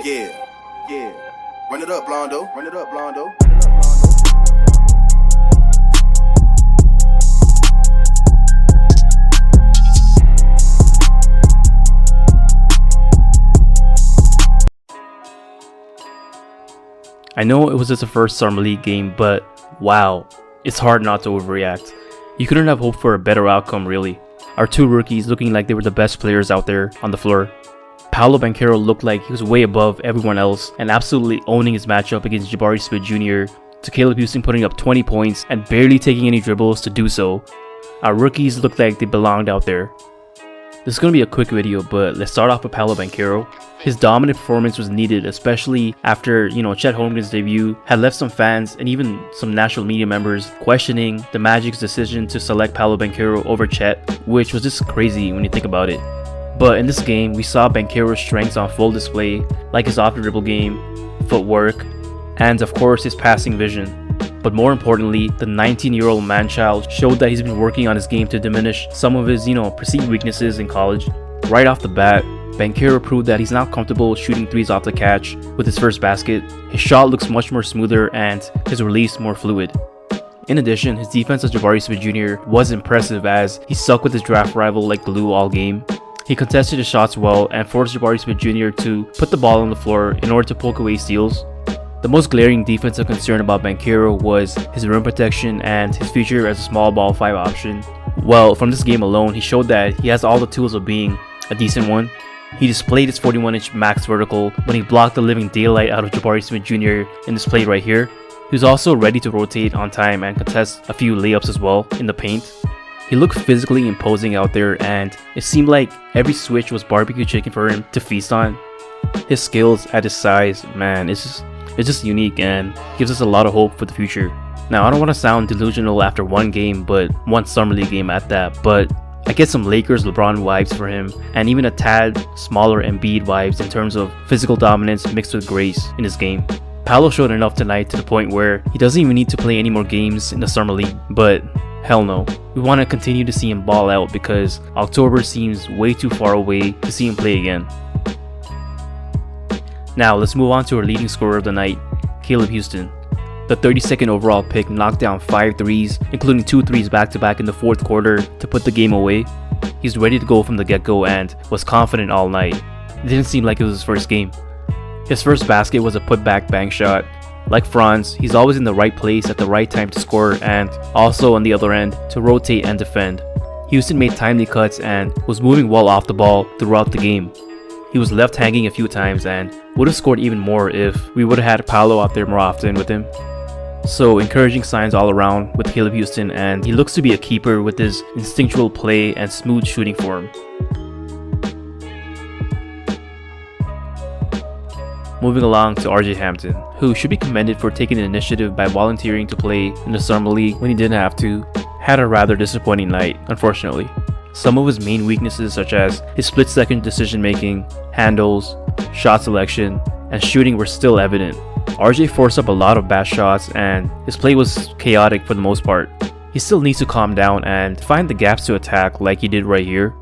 Yeah. Run it up, blondo. Run it up, blondo. I know it was just the first Summer League game, but wow, it's hard not to overreact. You couldn't have hoped for a better outcome, really. Our two rookies looking like they were the best players out there on the floor. Paolo Banchero looked like he was way above everyone else and absolutely owning his matchup against Jabari Smith Jr. to Caleb Houstan putting up 20 points and barely taking any dribbles to do so. Our rookies looked like they belonged out there. This is going to be a quick video, but let's start off with Paolo Banchero. His dominant performance was needed, especially after, Chet Holmgren's debut had left some fans and even some national media members questioning the Magic's decision to select Paolo Banchero over Chet, which was just crazy when you think about it. But in this game, we saw Banchero's strengths on full display, like his off-the-dribble game, footwork, and of course his passing vision. But more importantly, the 19-year-old man-child showed that he's been working on his game to diminish some of his, perceived weaknesses in college. Right off the bat, Banchero proved that he's now comfortable shooting threes off the catch with his first basket. His shot looks much more smoother and his release more fluid. In addition, his defense of Jabari Smith Jr. was impressive as he stuck with his draft rival like glue all game. He contested his shots well and forced Jabari Smith Jr. to put the ball on the floor in order to poke away steals. The most glaring defensive concern about Banchero was his rim protection and his future as a small ball 5 option. Well, from this game alone, he showed that he has all the tools of being a decent one. He displayed his 41-inch max vertical when he blocked the living daylight out of Jabari Smith Jr. in this play right here. He was also ready to rotate on time and contest a few layups as well in the paint. He looked physically imposing out there and it seemed like every switch was barbecue chicken for him to feast on. His skills at his size, man, it's just unique and gives us a lot of hope for the future. Now, I don't want to sound delusional after one game, but one Summer League game at that, but I get some Lakers LeBron vibes for him and even a tad smaller Embiid vibes in terms of physical dominance mixed with grace in his game. Palo showed enough tonight to the point where he doesn't even need to play any more games in the Summer League, but hell no. We want to continue to see him ball out because October seems way too far away to see him play again. Now let's move on to our leading scorer of the night, Caleb Houstan. The 32nd overall pick knocked down 5 threes, including 2 threes back-to-back in the fourth quarter to put the game away. He's ready to go from the get-go and was confident all night. It didn't seem like it was his first game. His first basket was a putback bank shot. Like Franz, he's always in the right place at the right time to score and also on the other end to rotate and defend. Houstan made timely cuts and was moving well off the ball throughout the game. He was left hanging a few times and would have scored even more if we would have had Palo out there more often with him. So encouraging signs all around with Caleb Houstan, and he looks to be a keeper with his instinctual play and smooth shooting form. Moving along to RJ Hampton, who should be commended for taking the initiative by volunteering to play in the Summer League when he didn't have to, had a rather disappointing night, unfortunately. Some of his main weaknesses, such as his split-second decision making, handles, shot selection, and shooting were still evident. RJ forced up a lot of bad shots and his play was chaotic for the most part. He still needs to calm down and find the gaps to attack like he did right here.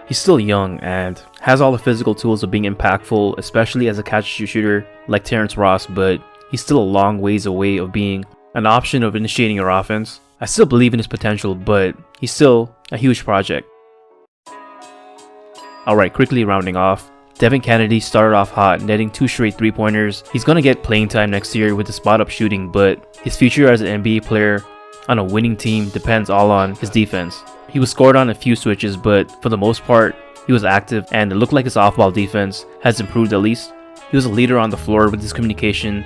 He's still young and has all the physical tools of being impactful, especially as a catch-and-shoot shooter like Terrence Ross, but he's still a long ways away of being an option of initiating your offense. I still believe in his potential, but he's still a huge project. Alright, quickly rounding off. Devin Kennedy started off hot, netting 2 straight 3-pointers. He's gonna get playing time next year with the spot-up shooting, but his future as an NBA player on a winning team depends all on his defense. He was scored on a few switches, but for the most part, he was active and it looked like his off-ball defense has improved at least. He was a leader on the floor with his communicating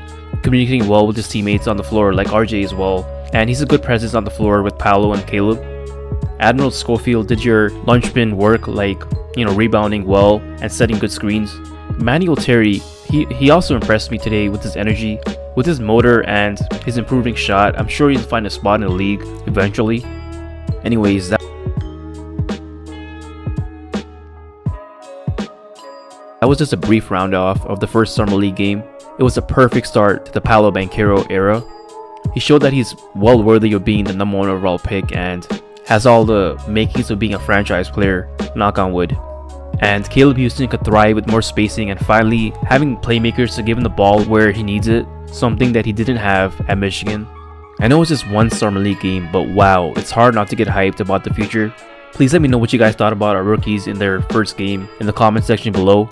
well with his teammates on the floor like RJ as well, and he's a good presence on the floor with Paolo and Caleb. Admiral Schofield did your lunch bin work like, rebounding well and setting good screens. Manuel Terry, he also impressed me today with his energy, with his motor and his improving shot. I'm sure he'll find a spot in the league eventually. Anyways, that was just a brief round off of the first Summer League game. It was a perfect start to the Paolo Banchero era. He showed that he's well worthy of being the #1 overall pick and has all the makings of being a franchise player, knock on wood. And Caleb Houstan could thrive with more spacing and finally having playmakers to give him the ball where he needs it, something that he didn't have at Michigan. I know it's just one Summer League game, but wow, it's hard not to get hyped about the future. Please let me know what you guys thought about our rookies in their first game in the comment section below.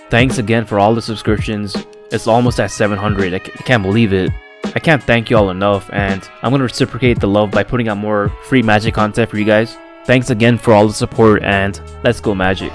Thanks again for all the subscriptions. It's almost at 700. I can't believe it. I can't thank you all enough, and I'm going to reciprocate the love by putting out more free Magic content for you guys. Thanks again for all the support, and let's go Magic.